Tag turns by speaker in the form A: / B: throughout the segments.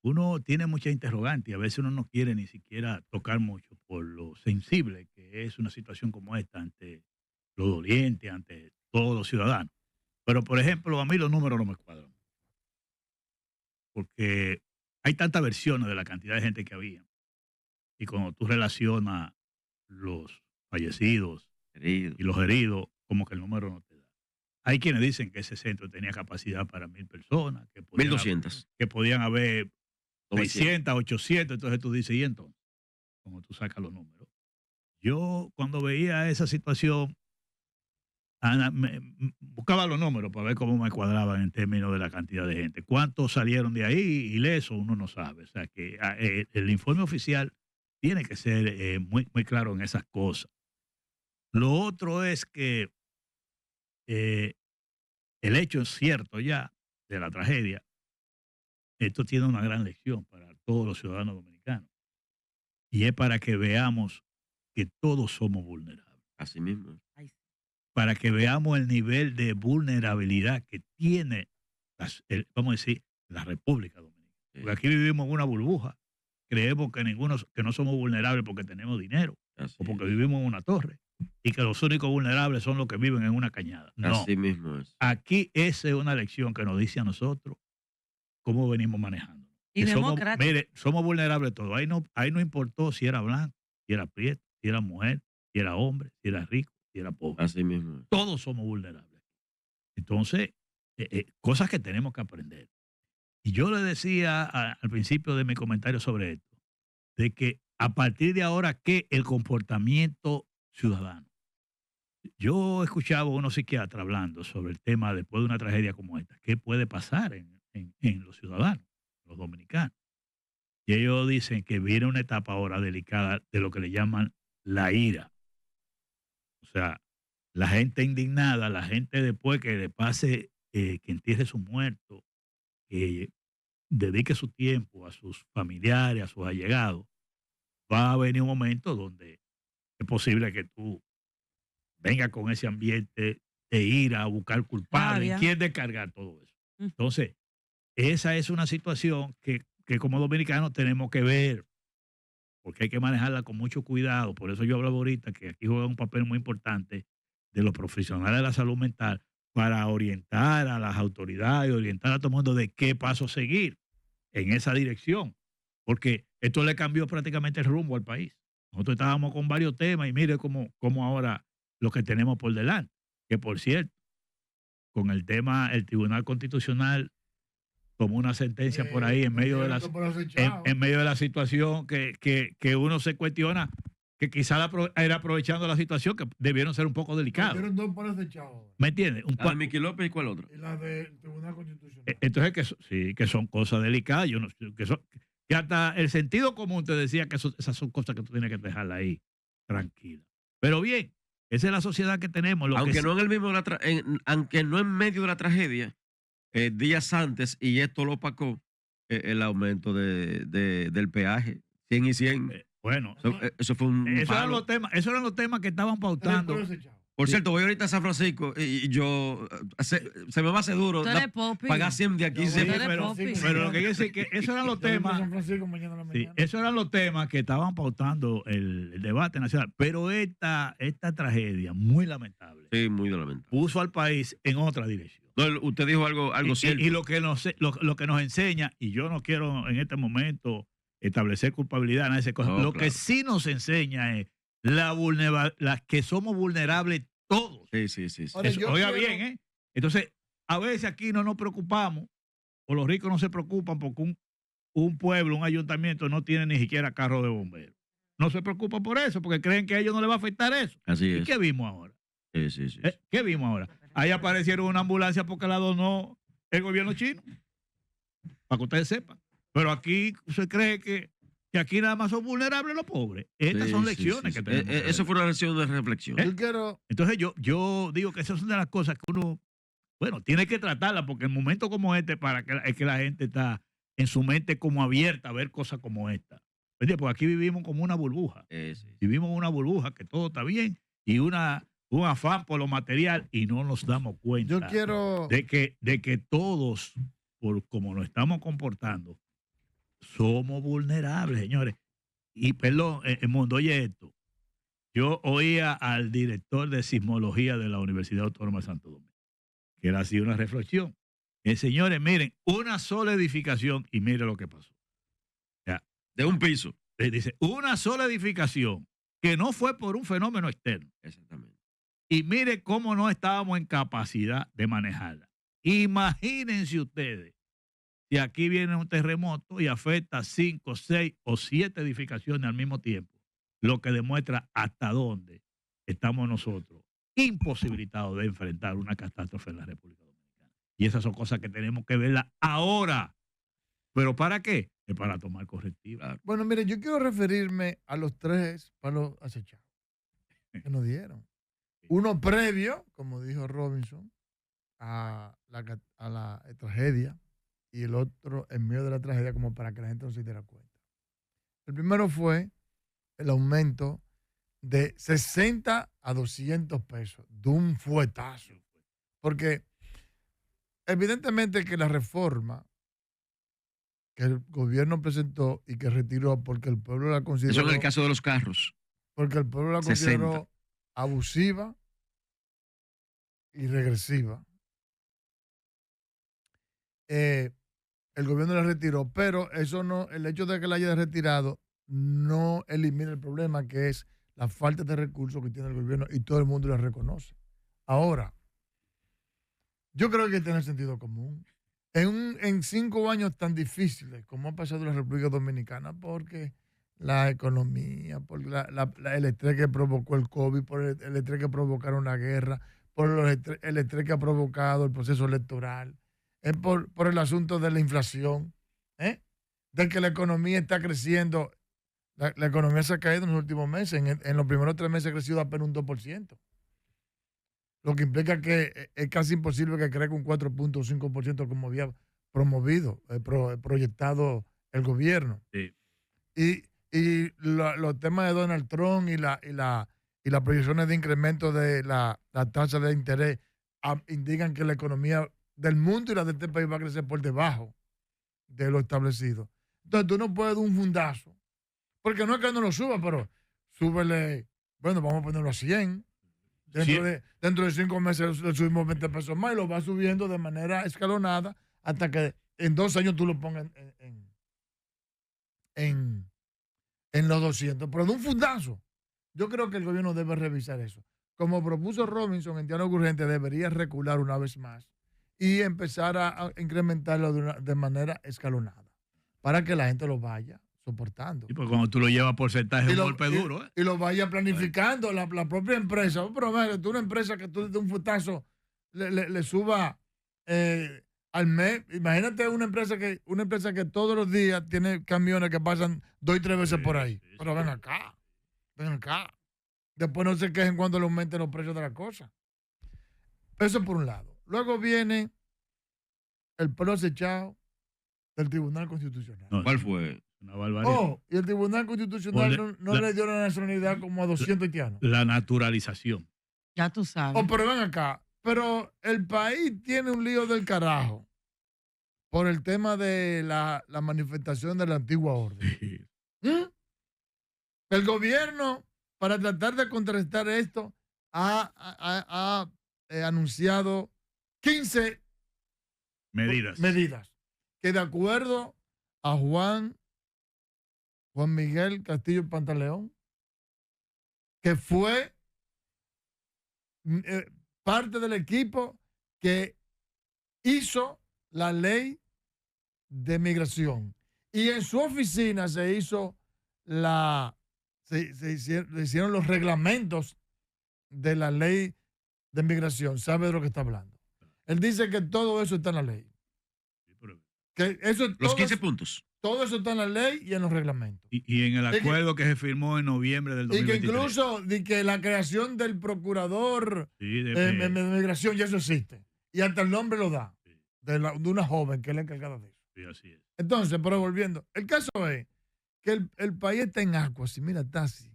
A: uno tiene muchas interrogantes y a veces uno no quiere ni siquiera tocar mucho por lo sensible que es una situación como esta ante los dolientes, ante todos los ciudadanos. Pero, por ejemplo, a mí los números no me cuadran, porque hay tantas versiones de la cantidad de gente que había. Y cuando tú relacionas los fallecidos
B: Querido.
A: y los heridos, como que el número no te da. Hay quienes dicen que ese centro tenía capacidad para 1.000 personas,
B: 1.200.
A: que podían haber
B: 900.
A: 600, 800, entonces tú dices, ¿y entonces? Como tú sacas los números. Yo cuando veía esa situación, buscaba los números para ver cómo me cuadraban en términos de la cantidad de gente. ¿Cuántos salieron de ahí ilesos? Uno no sabe. O sea que el informe oficial tiene que ser muy, muy claro en esas cosas. Lo otro es que eh, el hecho es cierto ya de la tragedia. Esto tiene una gran lección para todos los ciudadanos dominicanos. Y es para que veamos que todos somos vulnerables.
B: Así mismo.
C: Ay, sí.
A: Para que veamos el nivel de vulnerabilidad que tiene, vamos a decir, la República Dominicana. Porque aquí vivimos en una burbuja. Creemos que no somos vulnerables porque tenemos dinero
B: Así
A: o porque
B: es.
A: vivimos en una torre y que los únicos vulnerables son los que viven en una cañada. No,
B: Así mismo es.
A: aquí esa es una lección que nos dice a nosotros cómo venimos manejando.
C: Y
A: Que somos,
C: democrático.
A: mire, somos vulnerables todos. Ahí no importó si era blanco, si era prieto, si era mujer, si era hombre, si era rico, si era pobre.
B: Así mismo es.
A: Todos somos vulnerables. Entonces, cosas que tenemos que aprender. Y yo le decía al principio de mi comentario sobre esto, de que a partir de ahora, ¿qué? El comportamiento ciudadano. Yo escuchaba a unos psiquiatras hablando sobre el tema después de una tragedia como esta, ¿qué puede pasar en los ciudadanos, los dominicanos? Y ellos dicen que viene una etapa ahora delicada de lo que le llaman la ira. O sea, la gente indignada, la gente después que le pase, que entierre su muerto, que dedique su tiempo a sus familiares, a sus allegados, va a venir un momento donde es posible que tú vengas con ese ambiente de ira a buscar culpables,
C: Rabia.
A: quién descargar todo eso.
C: Mm.
A: Entonces, esa es una situación que como dominicanos tenemos que ver, porque hay que manejarla con mucho cuidado. Por eso yo hablaba ahorita que aquí juega un papel muy importante de los profesionales de la salud mental para orientar a las autoridades, orientar a todo el mundo de qué paso seguir en esa dirección, porque esto le cambió prácticamente el rumbo al país. Nosotros estábamos con varios temas y mire cómo ahora lo que tenemos por delante, que por cierto, con el tema, el Tribunal Constitucional tomó una sentencia por ahí en medio de en medio de la situación que uno se cuestiona que quizá era aprovechando la situación que debieron ser un poco delicados. ¿Me entiendes?
B: La de Miki López y cuál otra.
D: Y la del Tribunal Constitucional.
A: Entonces, sí, que son cosas delicadas. Que hasta el sentido común te decía que esas son cosas que tú tienes que dejarla ahí, tranquila. Pero bien, esa es la sociedad que tenemos.
B: Aunque no en el mismo, aunque no en medio de la tragedia, días antes, y esto lo opacó, el aumento del peaje, 100 y 100.
A: Bueno,
B: Eso fue un
A: esos eran
B: palo.
A: esos eran los temas que estaban pautando.
B: Por cierto, voy ahorita a San Francisco y yo se me va a hacer duro
C: Tú eres popi.
B: pagar 100 de aquí.
C: Tú
B: 100
C: eres
A: pero,
C: popi.
A: pero lo que quiero decir es que esos eran los temas.
D: San Francisco mañana a la
A: Sí,
D: mañana.
A: esos eran los temas que estaban pautando el debate nacional. Pero esta tragedia, muy lamentable,
B: Sí, muy lamentable.
A: puso al país en otra dirección.
B: No, usted dijo algo cierto.
A: Y lo que nos enseña, y yo no quiero en este momento establecer culpabilidad en esa cosa,
B: No,
A: lo
B: claro.
A: que sí nos enseña es las que somos vulnerables todos.
B: Sí.
D: Ahora,
A: Eso,
D: yo
A: oiga
D: quiero-
A: bien, ¿eh? Entonces, a veces aquí no nos preocupamos, o los ricos no se preocupan porque un pueblo, un ayuntamiento no tiene ni siquiera carro de bomberos. No se preocupan por eso, porque creen que a ellos no les va a afectar eso.
B: Así
A: ¿Y
B: es.
A: qué vimos ahora?
B: Sí.
A: ¿Qué vimos ahora? Ahí aparecieron una ambulancia porque la donó el gobierno chino, para que ustedes sepan. Pero aquí se cree que aquí nada más son vulnerables los pobres. Estas
B: Sí,
A: son
B: sí,
A: lecciones
B: sí.
A: que tenemos. que
B: Eso
A: ver.
B: fue una lección de reflexión.
D: Yo quiero.
A: Entonces yo digo que esas son de las cosas que uno, bueno, tiene que tratarlas porque en momentos como este es que la gente está en su mente como abierta a ver cosas como esta. Oye, pues aquí vivimos como una burbuja.
B: Sí.
A: Vivimos una burbuja que todo está bien y un afán por lo material y no nos damos cuenta
D: Yo quiero.
A: de que todos, por como nos estamos comportando, somos vulnerables, señores. Y perdón, el mundo, oye esto. Yo oía al director de sismología de la Universidad Autónoma de Santo Domingo, que era así una reflexión. Señores, miren, una sola edificación y mire lo que pasó. Ya,
B: De un piso.
A: dice, una sola edificación que no fue por un fenómeno externo.
B: Exactamente.
A: Y mire cómo no estábamos en capacidad de manejarla. Imagínense ustedes si aquí viene un terremoto y afecta 5, 6 o 7 edificaciones al mismo tiempo, lo que demuestra hasta dónde estamos nosotros imposibilitados de enfrentar una catástrofe en la República Dominicana. Y esas son cosas que tenemos que verlas ahora. ¿Pero para qué? Es para tomar correctivos.
B: Claro.
D: Bueno, mire, yo quiero referirme a los 3 palos acechados que nos dieron. Uno previo, como dijo Robinson, a la tragedia, y el otro en medio de la tragedia, como para que la gente no se diera cuenta. El primero fue el aumento de 60 a 200 pesos, de un fuetazo. Porque evidentemente que la reforma que el gobierno presentó y que retiró porque el pueblo la consideró...
B: Eso en el caso de los carros.
D: Porque el pueblo la
B: 60.
D: consideró abusiva y regresiva. El gobierno la retiró, pero eso no, el hecho de que la haya retirado no elimina el problema, que es la falta de recursos que tiene el gobierno y todo el mundo la reconoce. Ahora, yo creo que hay que tener sentido común. En 5 años tan difíciles como ha pasado en la República Dominicana, porque la economía, por el estrés que provocó el COVID, por el estrés que provocaron la guerra, por el estrés que ha provocado el proceso electoral, es por el asunto de la inflación, de que la economía está creciendo. La economía se ha caído en los últimos meses. En los primeros 3 meses ha crecido apenas un 2%. Lo que implica que es casi imposible que crezca un 4.5% como había promovido, proyectado el gobierno.
A: Sí.
D: Y los temas de Donald Trump y las proyecciones de incremento de la tasa de interés indican que la economía del mundo y la de este país va a crecer por debajo de lo establecido. Entonces tú no puedes dar un fundazo, porque no es que no lo suba, pero súbele, bueno, vamos a ponerlo a 100. Dentro de 5 meses le subimos 20 pesos más y lo va subiendo de manera escalonada hasta que en 2 años tú lo pongas en los 200. Pero de un fundazo, yo creo que el gobierno debe revisar eso. Como propuso Robinson en diálogo urgente, debería recular una vez más y empezar a incrementarlo de manera escalonada para que la gente lo vaya soportando.
A: Y pues cuando tú lo llevas porcentaje es un golpe duro.
D: Y lo vaya planificando la propia empresa. Pero mira, tú una empresa que tú de un futazo le suba al mes. Imagínate una empresa que todos los días tiene camiones que pasan 2 y 3 veces por ahí.
A: Sí,
D: Pero ven acá. Después no se quejen cuando le aumenten los precios de las cosas. Eso por un lado. Luego viene el pelo acechado del Tribunal Constitucional.
A: No,
B: ¿Cuál fue?
A: una barbaridad.
D: Y el Tribunal Constitucional no le dio la nacionalidad como a 200 haitianos.
A: La naturalización.
C: Ya tú sabes.
D: Pero ven acá. Pero el país tiene un lío del carajo por el tema de la manifestación de la antigua orden.
A: Sí.
D: El gobierno, para tratar de contrarrestar esto, ha anunciado 15 medidas que, de acuerdo a Juan Miguel Castillo Pantaleón, que fue parte del equipo que hizo la ley de migración, y en su oficina se hicieron los reglamentos de la ley de migración. ¿Sabe de lo que está hablando? Él dice que todo eso está en la ley. Que
B: Los 15 puntos.
D: Todo eso está en la ley y en los reglamentos.
A: Y en el acuerdo que se firmó en noviembre del 2023.
D: Y que incluso de que la creación del procurador de migración ya eso existe. Y hasta el nombre lo da. De una joven que es la encargada de eso.
A: Sí, así es.
D: Entonces, pero volviendo, el caso es que el país está en agua, así, mira, está así.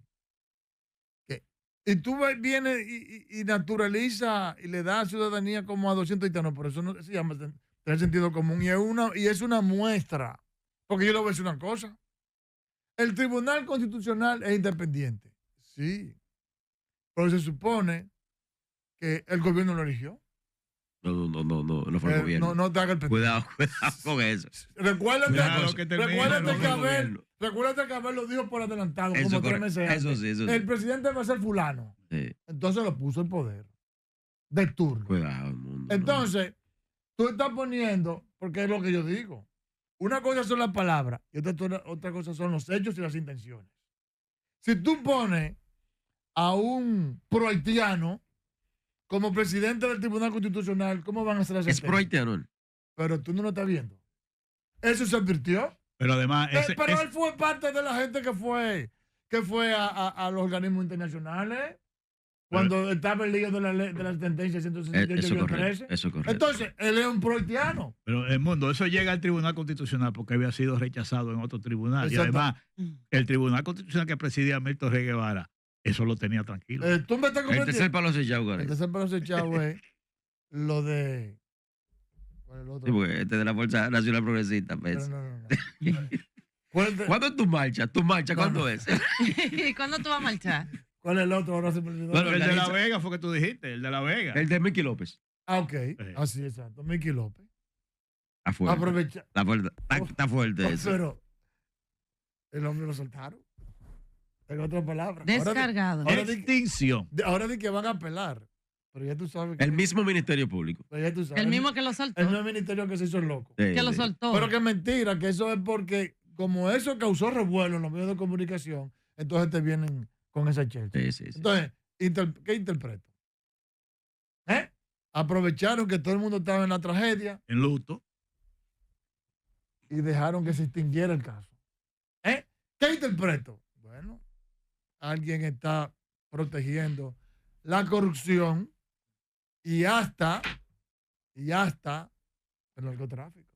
D: Y tú vienes y naturaliza y le das ciudadanía como a 200 haitianos, por eso no se llama tener sentido común. Y es una muestra Porque yo le voy a decir una cosa. El Tribunal Constitucional es independiente. Sí. Pero se supone que el gobierno lo eligió.
B: No fue el gobierno.
D: No te haga el pendejo.
B: Cuidado con eso.
D: Recuérdate que Abel lo dijo por adelantado,
B: Eso
D: como 3
B: correcto.
D: meses antes.
B: Eso sí.
D: El presidente va a ser fulano.
B: Sí.
D: Entonces lo puso en poder. De turno.
B: Cuidado, el mundo.
D: Entonces, tú estás poniendo, porque es lo que yo digo. Una cosa son las palabras y otra cosa son los hechos y las intenciones. Si tú pones a un pro-haitiano como presidente del Tribunal Constitucional, ¿cómo van a hacer las
B: Es
D: sentencias?
B: pro-haitiano.
D: Pero tú no lo estás viendo. Eso se advirtió.
A: Pero además,
D: Pero él fue parte de la gente que fue a los organismos internacionales cuando estaba el lío de la sentencia 168-13.
B: Eso es correcto.
D: Entonces, él es un pro-haitiano.
A: pero el mundo, eso llega al Tribunal Constitucional porque había sido rechazado en otro tribunal. Y
D: Exacto.
A: además, el Tribunal Constitucional que presidía Milton Rey Guevara, eso lo tenía tranquilo.
D: Tú me estás
B: El tercer
D: convirtiendo.
B: palo se echó,
D: El tercer palo se echado es lo de. ¿Cuál es el otro?
B: Sí, porque este de la Fuerza Nacional Progresista. Pues.
D: No. ¿Cuál es
B: ¿Cuándo es tu marcha? ¿Tu marcha cuándo es?
C: ¿Y cuándo tú vas a marchar?
D: ¿Cuál es el otro? Ahora se me olvidó.
B: Bueno,
A: el de La
B: organiza-
A: Vega fue que tú dijiste, el de La Vega.
B: El de Miki López.
D: Ok. Así, exacto. Miki López.
B: Está fuerte.
D: Aprovecha.
B: Está fuerte eso.
D: Pero el hombre lo soltaron. En otras palabras.
C: Descargado.
A: Extinción.
D: Ahora di que van a apelar. Pero ya tú sabes que.
B: El mismo Ministerio Público.
D: pero ya tú sabes,
C: El mismo que lo soltó.
D: el nuevo ministerio que se hizo el loco.
C: Que lo
B: Sí.
C: soltó.
D: Pero que es mentira, que eso es porque, como eso causó revuelo en los medios de comunicación, entonces te vienen con esa chelcha.
B: Sí.
D: Entonces, ¿qué interpreto? Aprovecharon que todo el mundo estaba en la tragedia
A: En luto.
D: y dejaron que se extinguiera el caso. ¿Qué interpreto? Bueno, alguien está protegiendo la corrupción y hasta el narcotráfico.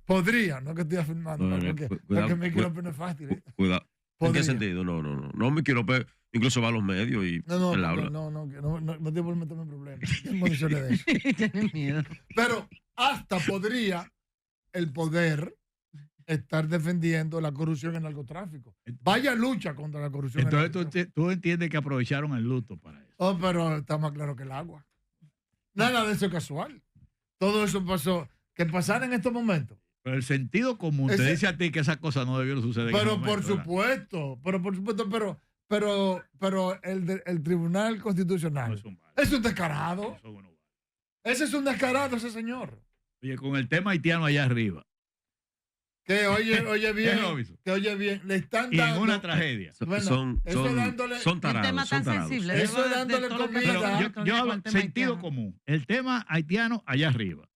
D: Podría, no que estoy afirmando,
B: No,
D: no,
B: no,
D: porque Miki López no es fácil.
B: Cuidado. ¿En
D: Podría.
B: qué sentido? No, Miki López incluso va a los medios y
D: No,
B: él
D: porque
B: habla.
D: no te voy a meterme en problemas. ¿Quién menciona de eso?
C: Tiene miedo.
D: Pero hasta podría el poder estar defendiendo la corrupción en el narcotráfico. Vaya lucha contra la corrupción. en el
A: Entonces
D: narcotráfico.
A: tú entiendes que aprovecharon el luto para eso.
D: Oh, pero está más claro que el agua. Nada de eso es casual. Todo eso pasó. Que pasara en estos momentos.
A: Pero el sentido común te
D: Ese-
A: dice a ti que esas cosas no debieron suceder. en ese
D: Pero
A: momento,
D: por
A: ¿verdad?
D: supuesto, pero el Tribunal Constitucional
A: No es un vale.
D: es un descarado.
A: Eso no vale.
D: Ese es un descarado, ese señor.
A: Oye, con el tema haitiano allá arriba.
D: Que oye bien,
A: ¿Quién lo hizo?
D: que oye bien, le están
A: Y en
D: dando.
A: una tragedia.
D: Bueno, eso dándole-
C: Un tema
B: tarados,
C: tan
B: son tarados.
C: sensible.
D: Eso
C: luego de
D: dándole
C: todo lo que
D: comida.
A: Pero
C: pasó
A: yo,
C: estos
A: yo
C: días
A: hablo
C: con el tema
A: sentido
C: haitiano.
A: común. El tema haitiano allá arriba.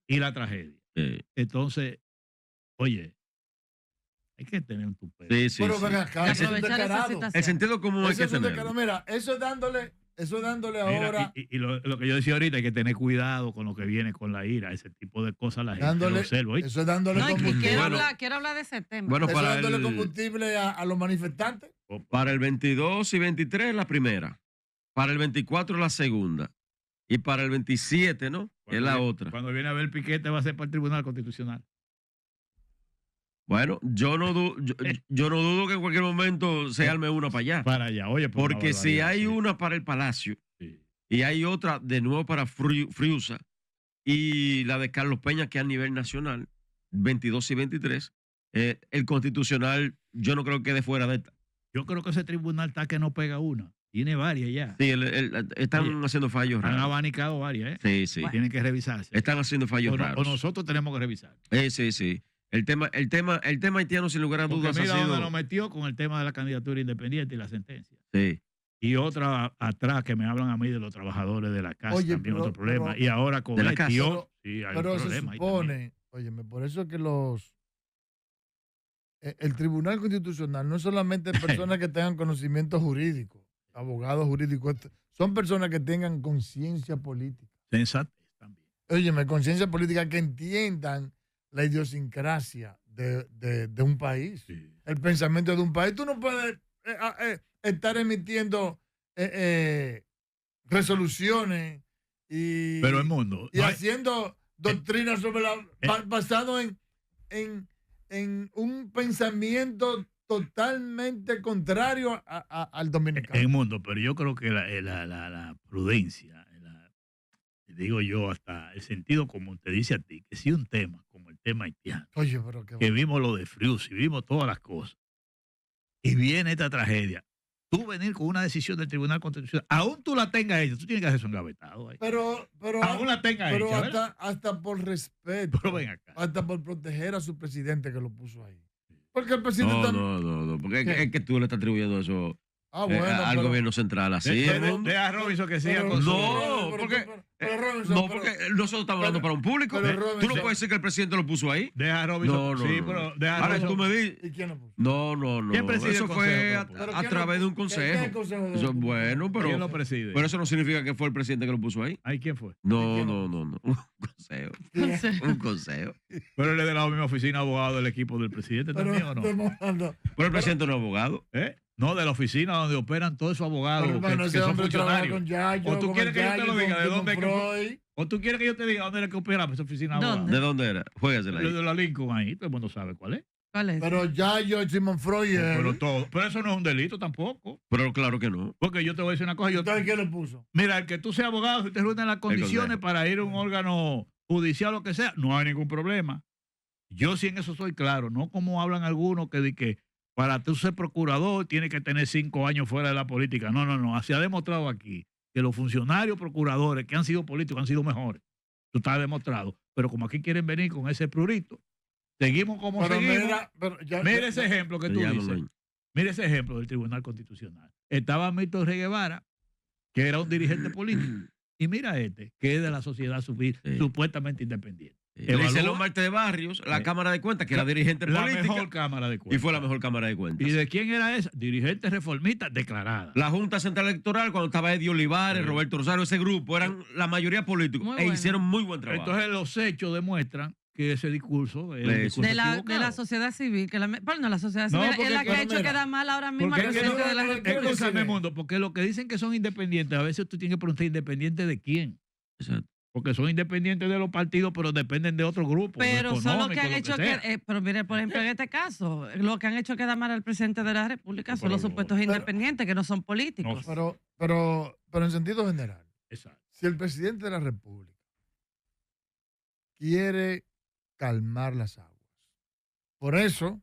A: Y la tragedia. Entonces, oye, hay que tener un tupé.
B: Sí.
D: Pero ven acá,
C: Y
D: ese es un
C: aprovechar esa
D: descarado.
C: situación.
B: El sentido común hay
D: Ese
B: que
D: es un
B: tenerlo.
D: descarado. Mira, eso es dándole
A: Mira,
D: ahora.
A: y lo que yo decía ahorita, hay que tener cuidado con lo que viene con la ira. Ese tipo de cosas la gente
D: Dándole,
A: lo observa. ¿oíste?
D: eso es dándole
C: No, y
D: combustible.
C: quiero hablar de ese tema.
B: Bueno,
D: Eso es
B: para
D: dándole
B: el,
D: combustible a los manifestantes.
B: para el 22 y 23 la primera. Para el 24 la segunda. Y para el 27, ¿no? Es la otra.
A: Cuando viene a ver Piquete va a ser para el Tribunal Constitucional.
B: Bueno, yo no dudo que en cualquier momento se arme una para allá.
A: Para allá, oye. pues,
B: Porque
A: una
B: si
A: barbaridad,
B: hay
A: sí,
B: una para el Palacio
A: sí.
B: y hay otra de nuevo para Friusa y la de Carlos Peña que es a nivel nacional, 22 y 23, el constitucional yo no creo que quede fuera de esta.
A: Yo creo que ese tribunal está que no pega una. Tiene varias ya.
B: Sí, están
A: Oye,
B: haciendo fallos
A: Han
B: raros.
A: abanicado varias, ¿eh?
B: Sí, sí.
A: Tienen que revisarse.
B: Están haciendo fallos
A: O
B: raros.
A: nosotros tenemos que revisar.
B: Sí. El tema haitiano, sin lugar a
A: Porque
B: dudas, ha
A: mira dónde
B: sido.
A: nos metió con el tema de la candidatura independiente y la sentencia.
B: Sí.
A: Y otra atrás que me hablan a mí de los trabajadores de la casa,
D: Oye,
A: también
D: pero-
A: otro problema.
D: pero-
A: Y ahora con
B: ¿De la
A: el
B: casa?
A: tío, sí, hay
D: Pero
A: un
D: se
A: problema ahí también.
D: supone, óyeme, por eso es que el Tribunal Constitucional no es solamente personas que tengan conocimiento jurídico, abogados jurídicos, son personas que tengan conciencia política.
A: Sensatez también.
D: Óyeme, conciencia política que entiendan la idiosincrasia de un país,
A: Sí.
D: el pensamiento de un país. Tú no puedes estar emitiendo resoluciones y,
A: Pero el mundo.
D: y
A: no hay-
D: haciendo doctrina sobre basado en un pensamiento totalmente contrario al dominicano.
A: En el mundo, pero yo creo que la prudencia, digo yo, hasta el sentido común te dice a ti que si un tema como el tema haitiano,
D: Oye, pero qué
A: que vimos lo de Frius y vimos todas las cosas, y viene esta tragedia, tú venir con una decisión del Tribunal Constitucional, aún tú la tengas hecha, tú tienes que hacer eso engavetado ahí.
D: Pero
A: Aún la tengas
D: pero
A: hecha, ¿verdad?
D: hasta por respeto,
A: Pero ven acá.
D: hasta por proteger a su presidente que lo puso ahí. Porque el presidente
B: No,
D: también.
B: no, porque
D: ¿Qué?
B: es que tú le estás atribuyendo eso
D: Bueno,
B: al
D: pero-
B: gobierno central así.
A: Deja a Robinson que siga
D: pero-
A: con su...
B: No,
D: pero-
B: porque-
D: pero Robinson,
B: No,
D: pero-
B: porque nosotros estamos hablando
D: pero-
B: para un público.
D: pero
B: Tú no
D: Robinson-
B: puedes decir que el presidente lo puso ahí.
A: Deja a Robinson.
B: No, no,
A: sí,
B: no.
A: pero deja a
B: Ahora
A: Robinson.
B: tú me dices.
D: ¿Y quién lo puso?
B: No.
A: ¿Quién preside
B: Eso
A: el
B: fue
A: consejo?
D: ¿Pero
B: a
D: quién
B: través de un
D: ¿Qué
B: consejo.
D: consejo de-
B: Eso, bueno,
A: ¿Quién lo
B: pero
A: preside?
B: eso no significa que fue el presidente que lo puso ahí.
A: ¿Ahí quién fue?
B: No.
D: quién
B: Un consejo.
C: Entonces,
B: Un consejo.
A: Pero él es de la misma oficina abogado del equipo del presidente
D: Pero
A: también, ¿o no?
D: estamos hablando-
B: Pero el presidente no es abogado.
A: ¿Eh? No, de la oficina donde operan todos esos abogados
D: pero, bueno,
A: que
D: ese
A: son
D: hombre trabaja
A: funcionarios.
D: con Yayo,
A: ¿O tú
D: con
A: quieres que yo te
D: Yayo,
A: lo diga de
D: con
A: dónde es que
D: Freud.
A: ¿O tú quieres que yo te diga dónde era que operaba esa oficina abogado?
C: ¿Dónde?
B: ¿De dónde era? Juégasela
A: De
B: ahí.
A: la Lincoln ahí, todo el mundo sabe cuál es.
C: ¿cuál es?
D: Pero Yayo, Simon Freud.
A: Pero eso no es un delito tampoco.
B: Pero claro que no.
A: Porque yo te voy a decir una cosa.
D: ¿Entonces quién lo puso?
A: Mira, el que tú seas abogado, si te reúnen las condiciones
B: consejo.
A: para ir a un órgano judicial o lo que sea, no hay ningún problema. Yo sí en eso soy claro, no como hablan algunos que de que para tú ser procurador tienes que tener 5 años fuera de la política. No. Se ha demostrado aquí que los funcionarios procuradores que han sido políticos han sido mejores. Tú estás demostrado. Pero como aquí quieren venir con ese prurito, seguimos como
D: Pero
A: seguimos.
D: mira, pero ya-
A: Mira ese ejemplo que tú
B: Ya no
A: dices.
B: lo-
A: Mira ese ejemplo del Tribunal Constitucional. Estaba Milton Rey Guevara, que era un dirigente político. Y mira este, que es de la sociedad civil,
B: Sí.
A: supuestamente independiente.
B: Le
A: Evalúa-
B: hicieron Marte de Barrios, la Cámara de Cuentas, que era dirigente
A: La
B: política,
A: mejor Cámara de
B: y
A: Cuentas.
B: fue la mejor Cámara de Cuentas.
A: ¿Y de quién era esa? Dirigente reformista declarada.
B: La Junta Central Electoral, cuando estaba Eddie Olivares,
A: Sí.
B: Roberto Rosario, ese grupo, eran la mayoría políticos
C: Muy
B: e
C: bueno.
B: hicieron muy buen trabajo.
A: Entonces los hechos demuestran que ese discurso es un
B: Eso.
A: discurso
C: de la
A: equivocado.
C: sociedad civil, que bueno, la sociedad
A: No,
C: civil
A: porque
C: es la que ha
D: pero
C: hecho
D: mira,
C: quedar mal ahora mismo
A: Porque
C: al
A: es que
C: presidente
A: no-
C: de la
D: no-
C: República.
A: Escúchame, mundo, porque lo que dicen que son independientes, a veces tú tienes que preguntar independientes de quién.
B: Exacto.
A: Porque son independientes de los partidos, pero dependen de otro grupo.
C: Pero son los que han
A: económico,
C: hecho
A: lo
C: que,
A: sea.
C: pero mire, por ejemplo, en este caso, lo que han hecho quedar mal al presidente de la República son
A: Pero-
C: los supuestos
D: pero-
C: independientes, que no son políticos.
D: pero en sentido general,
A: Exacto.
D: si el presidente de la República quiere calmar las aguas, por eso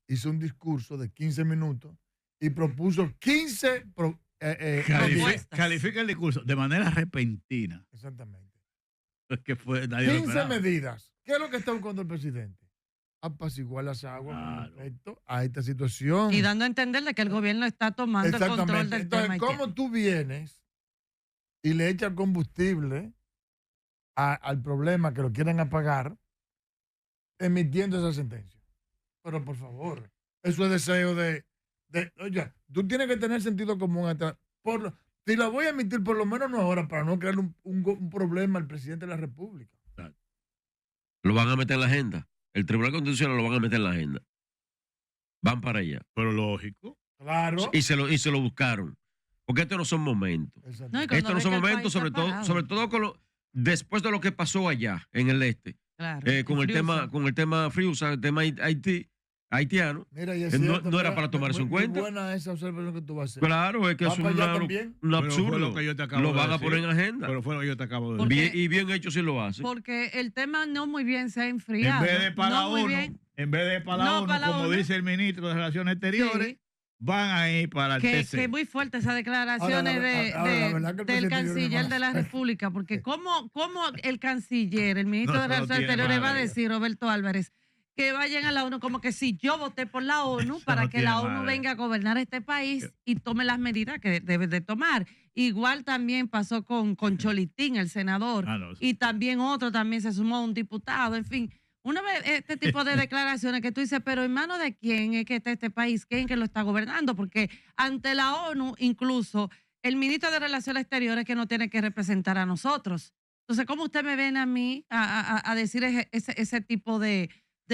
D: hizo un discurso de 15 minutos y propuso 15
C: Propuestas.
A: Califica el discurso de manera repentina.
D: exactamente.
A: Es que fue nadie lo
D: 15
A: esperaba.
D: medidas. ¿Qué es lo que está buscando el presidente? Apaciguar las aguas con
A: Claro.
D: respecto a esta situación.
C: Y dando a entender de que el gobierno está tomando el control
D: Exactamente.
C: del
D: Entonces,
C: tema.
D: ¿cómo tú vienes y le echas combustible al problema que lo quieren apagar emitiendo esa sentencia? Pero por favor, eso es deseo de oye, tú tienes que tener sentido común. Si la voy a emitir, por lo menos no ahora, para no crear un problema al presidente de la República.
B: Lo van a meter en la agenda. El Tribunal Constitucional lo van a meter en la agenda. Van para allá.
A: Pero lógico.
D: Claro.
B: Y se lo buscaron. Porque estos no son momentos.
D: Exacto.
C: No, y cuando
B: Estos no
C: ve
B: son
C: que el
B: momentos,
C: país está
B: sobre
C: parado.
B: todo después de lo que pasó allá, en el este,
C: Claro,
B: con el
C: Friusa.
B: tema Friusa, el tema haitiano.
D: Mira, y es
B: No-
D: cierto,
B: no era
D: mira,
B: para tomar eso en
D: muy
B: cuenta.
D: buena esa observación que tú vas a hacer.
B: Claro, es que
D: ¿Va
B: es
D: para allá también?
B: un
A: Pero fue
B: absurdo.
A: lo que yo te acabo
B: Lo
A: de
B: van a
A: decir.
B: poner en agenda.
A: Pero fue lo que yo te acabo de
C: Porque-
A: decir.
B: Y bien hecho si lo hace.
C: Porque el tema no muy bien se ha
A: En
C: enfriado.
A: vez de para
C: no
A: la
C: muy
A: ONU,
C: bien.
A: en vez de para la
C: No,
A: ONU,
C: para la
A: como
C: ONU.
A: dice el ministro de Relaciones Exteriores,
C: Sí.
A: van a ir para el
C: Que
A: TC.
C: muy fuerte esas declaraciones
D: Ahora, la verdad que el
C: del
D: presidente
C: canciller
D: yo
C: de la
D: no-
C: República, porque ¿cómo el canciller, el ministro
A: No,
C: de
A: eso no
C: Relaciones
A: tiene
C: Exteriores va a
A: madre.
C: decir, Roberto Álvarez, que vayan a la ONU como que si yo voté por la ONU para
A: no
C: que la
A: tiene
C: ONU
A: madre.
C: venga a gobernar este país y tome las medidas que debe de tomar? Igual también pasó con Cholitín, el senador,
A: Ah, no,
C: y también otro, también se sumó un diputado, en fin. Una vez este tipo de declaraciones que tú dices, pero ¿en manos de quién es que está este país? ¿Quién es que lo está gobernando? Porque ante la ONU, incluso, el ministro de Relaciones Exteriores que no tiene que representar a nosotros. Entonces, ¿cómo usted me ven a mí a decir ese tipo de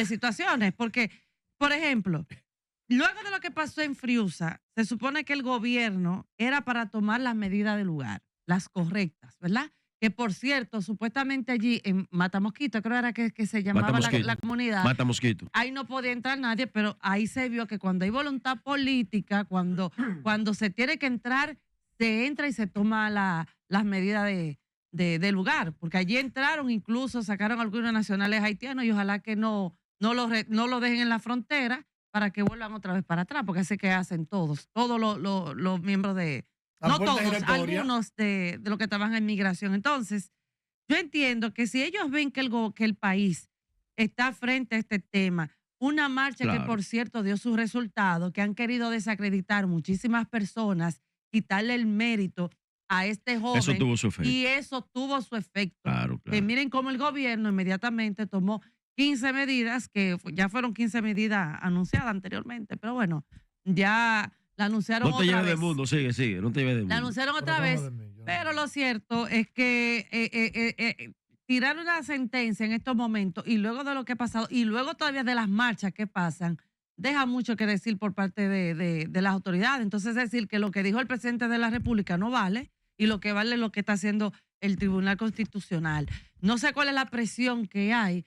C: situaciones? Porque, por ejemplo, luego de lo que pasó en Friusa, se supone que el gobierno era para tomar las medidas del lugar, las correctas, ¿verdad? que por cierto, supuestamente allí en Matamosquito, creo era que se llamaba
B: Matamosquito.
C: la comunidad,
B: Mata mosquito.
C: ahí no podía entrar nadie, pero ahí se vio que cuando hay voluntad política, cuando se tiene que entrar, se entra y se toma las medidas de lugar, porque allí entraron, incluso sacaron algunos nacionales haitianos y ojalá que no lo dejen en la frontera para que vuelvan otra vez para atrás, porque así que hacen todos los miembros de,
D: A
C: no
D: puerta
C: todos,
D: giratoria.
C: algunos de los que trabajan en migración. Entonces, yo entiendo que si ellos ven que el país está frente a este tema, una marcha que,
B: Claro.
C: por cierto, dio sus resultados, que han querido desacreditar muchísimas personas, quitarle el mérito a este joven.
B: Eso tuvo su efecto.
C: Y eso tuvo su efecto.
B: Claro,
C: Que
B: claro.
C: miren cómo el gobierno inmediatamente tomó 15 medidas, que ya fueron 15 medidas anunciadas anteriormente, pero bueno, ya la anunciaron
B: No te
C: otra
B: lleves
C: vez.
B: del mundo, sigue. No te lleves del
C: La
B: mundo.
C: anunciaron otra
D: Pero
C: vez,
D: ¿cómo de mí? Yo no-
C: pero lo cierto es que tirar una sentencia en estos momentos y luego de lo que ha pasado y luego todavía de las marchas que pasan, deja mucho que decir por parte de las autoridades. Entonces, es decir, que lo que dijo el presidente de la República no vale y lo que vale es lo que está haciendo el Tribunal Constitucional. No sé cuál es la presión que hay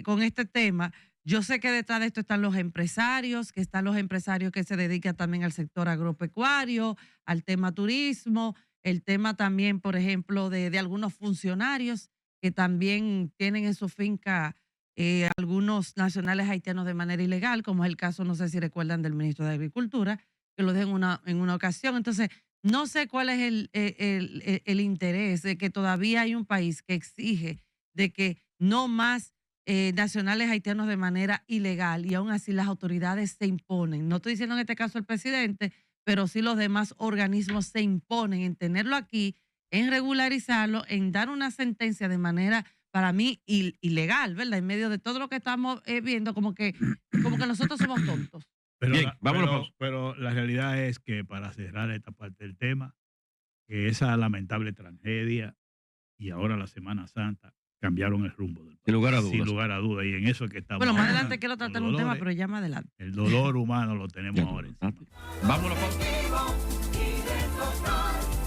C: con este tema. Yo sé que detrás de esto están los empresarios, que se dedican también al sector agropecuario, al tema turismo, el tema también, por ejemplo, de algunos funcionarios que también tienen en su finca algunos nacionales haitianos de manera ilegal, como es el caso, no sé si recuerdan, del ministro de Agricultura, que lo dijo en una ocasión. Entonces, no sé cuál es el interés de que todavía hay un país que exige de que no más nacionales haitianos de manera ilegal y aún así las autoridades se imponen. No estoy diciendo en este caso el presidente, pero sí los demás organismos se imponen en tenerlo aquí, en regularizarlo, en dar una sentencia de manera, para mí, ilegal, ¿verdad? En medio de todo lo que estamos viendo, como que nosotros somos tontos.
A: Pero,
B: Bien, vámonos.
A: pero la realidad es que para cerrar esta parte del tema, que esa lamentable tragedia y ahora la Semana Santa cambiaron el rumbo del país.
B: Sin lugar a dudas.
A: Sin lugar a dudas. Y en eso es que estamos.
C: Bueno, más
A: ahora,
C: adelante quiero
A: los
C: tratar un tema,
A: dolores.
C: pero ya más adelante.
A: El dolor humano lo tenemos ahora encima.
B: Vámonos, Pablo.
E: Y de total